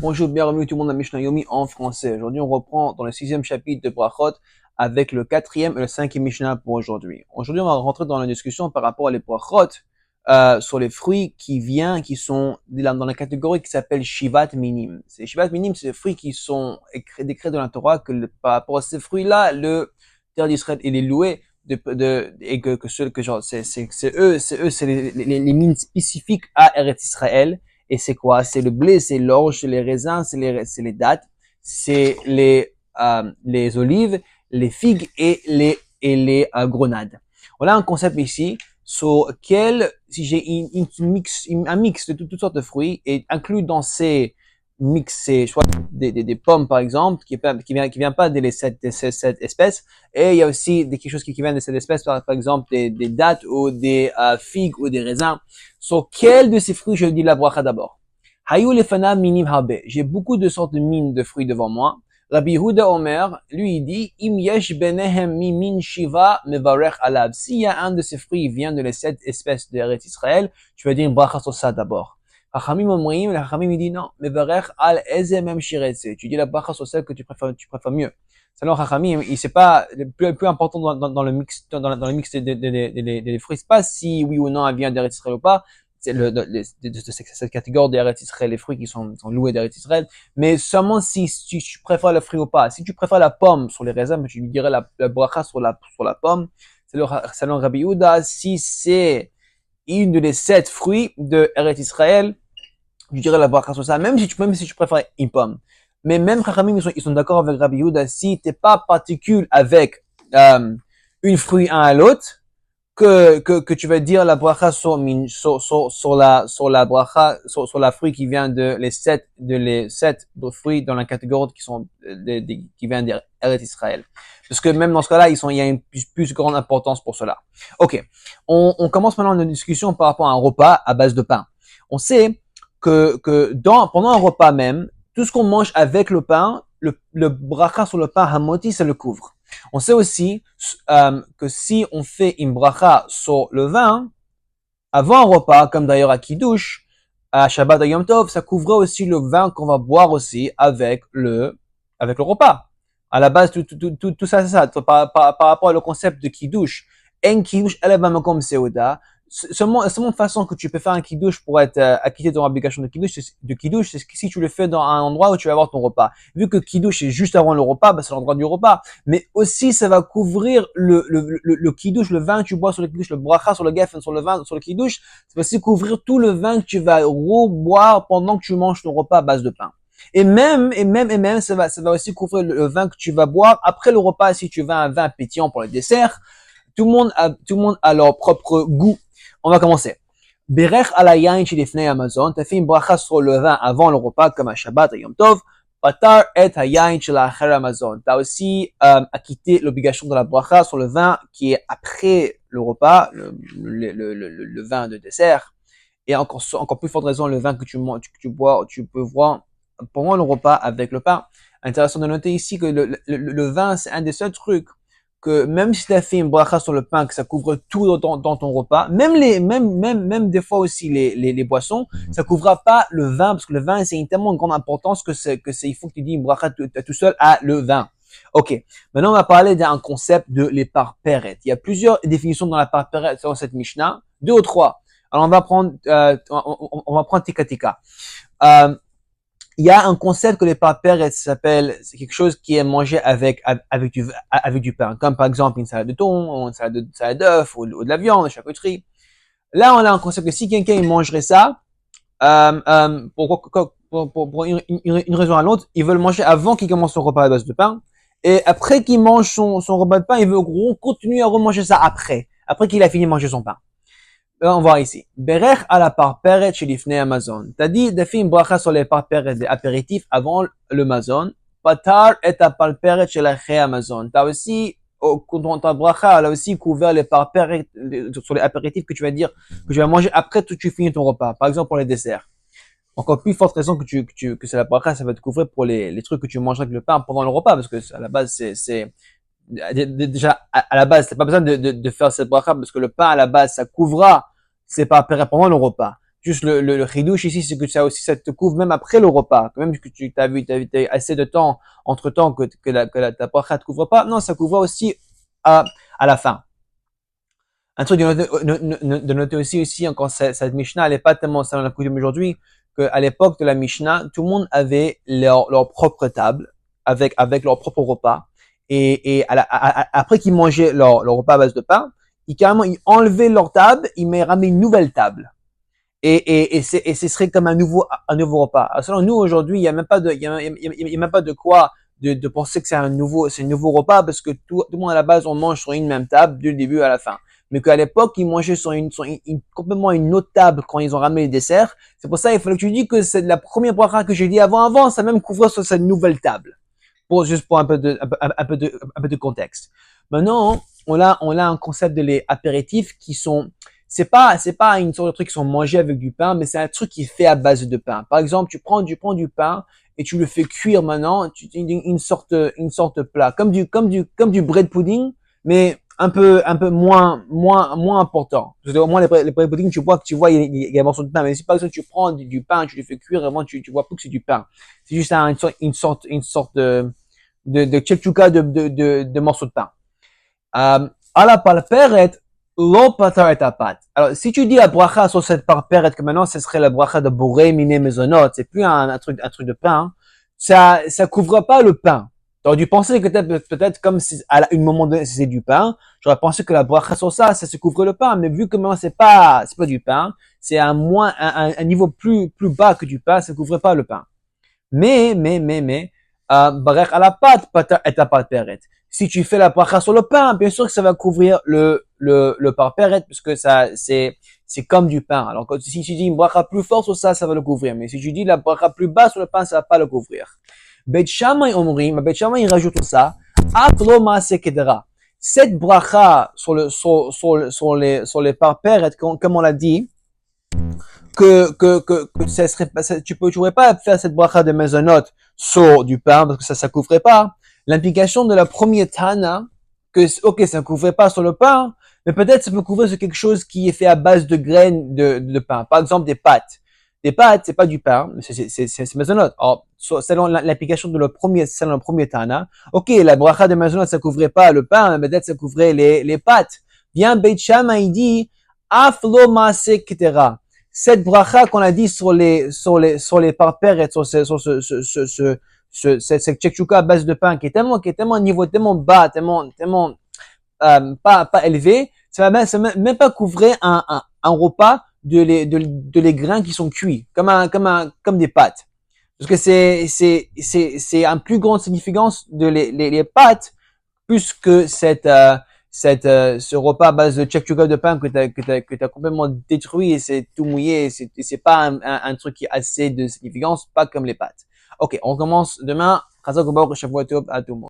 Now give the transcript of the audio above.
Bonjour, bienvenue tout le monde à Mishnah Yomi en français. Aujourd'hui, on reprend dans le 6e chapitre de Brachot avec le 4e et le 5e Mishnah pour aujourd'hui. Aujourd'hui, on va rentrer dans la discussion par rapport à les Brachot sur les fruits qui sont dans la catégorie qui s'appelle Shivat Minim. Ces Shivat Minim, c'est des fruits qui sont décrits dans la Torah par rapport à ces fruits-là, le terre d'Israël, il est loué et c'est les mines spécifiques à Eretz Israël. Et c'est quoi? C'est le blé, c'est l'orge, c'est les raisins, c'est les dattes, c'est les olives, les figues et les grenades. On a un concept ici sur lequel, si j'ai un mix de toutes sortes de fruits et inclus dans ces mix, c'est soit des pommes par exemple, qui vient pas de cette espèce, et il y a aussi quelque chose qui vient de cette espèce, par exemple des dattes ou des figues ou des raisins. Sur quel de ces fruits je dis la bracha d'abord? Hayou lefana minim habe. J'ai beaucoup de sortes de mines de fruits devant moi. Rabbi Yehuda Omer, lui, il dit, Im yesh benehem mimin shiva mevarech alav. S'il y a un de ces fruits qui vient de les 7 espèces d'Eretz Israël, tu vas dire une bracha sur ça d'abord. Hachamim omrim, le Hachamim il dit non, mevarech al ezemem shiretse. Tu dis la bracha sur celle que tu préfères mieux. Selon Hachamim, il c'est pas le plus important dans le mix des fruits, c'est pas si oui ou non elle vient d'Eretz Israël ou pas. C'est cette catégorie d'Eretz Israël, les fruits qui sont loués d'Eretz Israël, mais seulement si tu préfères le fruit ou pas. Si tu préfères la pomme sur les raisins, tu lui dirais la bracha sur la pomme. Selon Rabbi Yehuda, si c'est une des 7 fruits de Eretz Israël, je dirais la bracha sur ça, même si tu préfères une pomme. Mais même Chachamim, ils sont d'accord avec Rabbi Yehuda, si t'es pas particule avec une fruit un à l'autre, que tu vas dire la bracha sur la fruit qui vient de les 7 fruits dans la catégorie qui sont qui vient d'Eretz Israël. Parce que même dans ce cas-là, il y a une plus grande importance pour cela. Ok. On commence maintenant une discussion par rapport à un repas à base de pain. On sait que pendant un repas même, tout ce qu'on mange avec le pain, le bracha sur le pain hamoti, ça le couvre. On sait aussi que si on fait une bracha sur le vin, avant un repas, comme d'ailleurs à Kiddush, à Shabbat à Yom Tov, ça couvrait aussi le vin qu'on va boire aussi avec le repas. À la base, tout ça, c'est ça. Par rapport au concept de Kiddush, en Kiddush, elle va me comme Seuda. Seulement de façon que tu peux faire un kiddush pour être acquitté de ton obligation de kiddush, c'est si tu le fais dans un endroit où tu vas avoir ton repas. Vu que kiddush est juste avant le repas, c'est l'endroit du repas. Mais aussi, ça va couvrir le kiddush, le vin que tu bois sur le kiddush, le bracha sur le geffen, sur le vin, sur le kiddush. Ça va aussi couvrir tout le vin que tu vas reboire pendant que tu manges ton repas à base de pain. Et même, ça va aussi couvrir le vin que tu vas boire après le repas si tu veux un vin pétillant pour le dessert. Tout le monde a leur propre goût. On va commencer. Berech ala yain shilifnei Amazon. T'as fait une bracha sur le vin avant le repas, comme un Shabbat et Yom Tov. Patar et hayain shel acher Amazon. T'as aussi acquitté l'obligation de la bracha sur le vin qui est après le repas, le vin de dessert. Et encore plus forte raison, le vin que tu bois, tu peux voir pendant le repas avec le pain. Intéressant de noter ici que le vin, c'est un des seuls trucs que même si tu as fait une bracha sur le pain, que ça couvre tout dans ton repas, même des fois aussi les boissons, ça couvrira pas le vin, parce que le vin, c'est tellement une grande importance il faut que tu dis une bracha tout seul à le vin. Ok. Maintenant, on va parler d'un concept de les parperet. Il y a plusieurs définitions dans la parperet dans cette Mishnah, 2 ou 3. Alors, on va prendre tika tika. Il y a un concept que les parperet s'appelle, c'est quelque chose qui est mangé avec du pain, comme par exemple une salade de thon, ou une salade d'œuf, ou de la viande, de la charcuterie. Là, on a un concept que si quelqu'un mangerait ça, pour une raison à l'autre, il veut le manger avant qu'il commence son repas à base de pain, et après qu'il mange son repas de pain, il veut continuer à remanger ça après qu'il a fini de manger son pain. On va voir ici. Berech à la parperet chez l'ifnei Amazon. T'as dit de faire une bracha sur les parperet des apéritifs avant le Mazon. Patar et ta parperet chez la Amazon. T'as aussi, dans ta bracha, elle a aussi couvert les parperet sur les apéritifs que tu vas manger après que tu finis ton repas. Par exemple, pour les desserts. Encore plus forte raison que c'est la bracha, ça va te couvrir pour les trucs que tu manges avec le pain pendant le repas, parce que à la base, déjà, à la base, t'as pas besoin de faire cette bracha, parce que le pain, à la base, ça couvrira c'est pas pendant le repas. Juste le chidouche ici, c'est que ça aussi, ça te couvre même après le repas. Même que tu t'as vu, t'as assez de temps entre temps ta bracha te couvre pas. Non, ça couvre aussi à la fin. Un truc de noter aussi ici, quand cette Mishnah, elle est pas tellement ça dans la coutume aujourd'hui, qu'à l'époque de la Mishnah, tout le monde avait leur propre table avec leur propre repas. Et après qu'ils mangeaient leur repas à base de pain, ils enlevaient leur table, ils ramenaient une nouvelle table. Et ce serait comme un nouveau repas. Alors, selon nous, aujourd'hui, il y a même pas il y a même pas de quoi de penser que c'est un nouveau repas parce que tout le monde à la base, on mange sur une même table du début à la fin. Mais qu'à l'époque, ils mangeaient sur complètement une autre table quand ils ont ramené les desserts. C'est pour ça, il fallait que tu dis que c'est la première bracha que j'ai dit avant, ça même couvre sur cette nouvelle table. Juste pour un peu de contexte. Maintenant, on a un concept de les apéritifs qui sont, c'est pas une sorte de truc qui sont mangés avec du pain, mais c'est un truc qui est fait à base de pain. Par exemple, tu prends du pain et tu le fais cuire maintenant, une sorte de plat, comme du bread pudding, mais un peu moins important. Parce que au moins les bread pudding, tu vois, il y a un morceau de pain. Mais si par exemple tu prends du pain, tu le fais cuire, vraiment tu vois plus que c'est du pain. C'est juste une sorte de tchetchouka de morceaux de pain. Ala palperet, lo patar et apat. Alors, si tu dis la bracha sur cette palperet, que maintenant, ce serait la bracha de boré, miné, maisonot, c'est plus un truc de pain, ça couvre pas le pain. T'aurais dû penser que peut-être comme si, à un moment donné, c'est du pain, j'aurais pensé que la bracha sur ça se couvre le pain, mais vu que maintenant c'est pas du pain, c'est un niveau plus bas que du pain, ça couvre pas le pain. Mais, barech à la pâte, et ta pâte peret. Si tu fais la bracha sur le pain, bien sûr que ça va couvrir le parperet, puisque c'est comme du pain. Alors, si tu dis une bracha plus forte sur ça, ça va le couvrir. Mais si tu dis la bracha plus basse sur le pain, ça va pas le couvrir. Bet Shammai omrim, Bet Shammai, il rajoute ça. Aplo maase kedera. Cette bracha sur les parperet, comme on l'a dit, que tu pourrais pas faire cette bracha de maisonot sur du pain parce que ça couvrait pas. L'implication de la première Tana, que, ok, ça couvrait pas sur le pain, mais peut-être ça peut couvrir sur quelque chose qui est fait à base de graines de pain. Par exemple, des pâtes. Des pâtes, c'est pas du pain, mais c'est maisonot. Alors, selon l'implication de selon le premier Tana, ok, la bracha de maisonot, ça couvrait pas le pain, mais peut-être ça couvrait les pâtes. Bien, Beit Shammai, il dit, aflo maase ketera. Cette bracha qu'on a dit sur les parpères et sur cette tchèchouka à base de pain qui est tellement un niveau tellement bas, tellement pas élevé, ça va même pas couvrir un repas de les grains qui sont cuits comme des pâtes. Parce que c'est un plus grande significance de les pâtes plus que ce repas à base de tchèque de pain que t'as complètement détruit et c'est tout mouillé et c'est pas un truc qui a assez de significance, pas comme les pâtes. Ok, on commence demain. À tout le monde.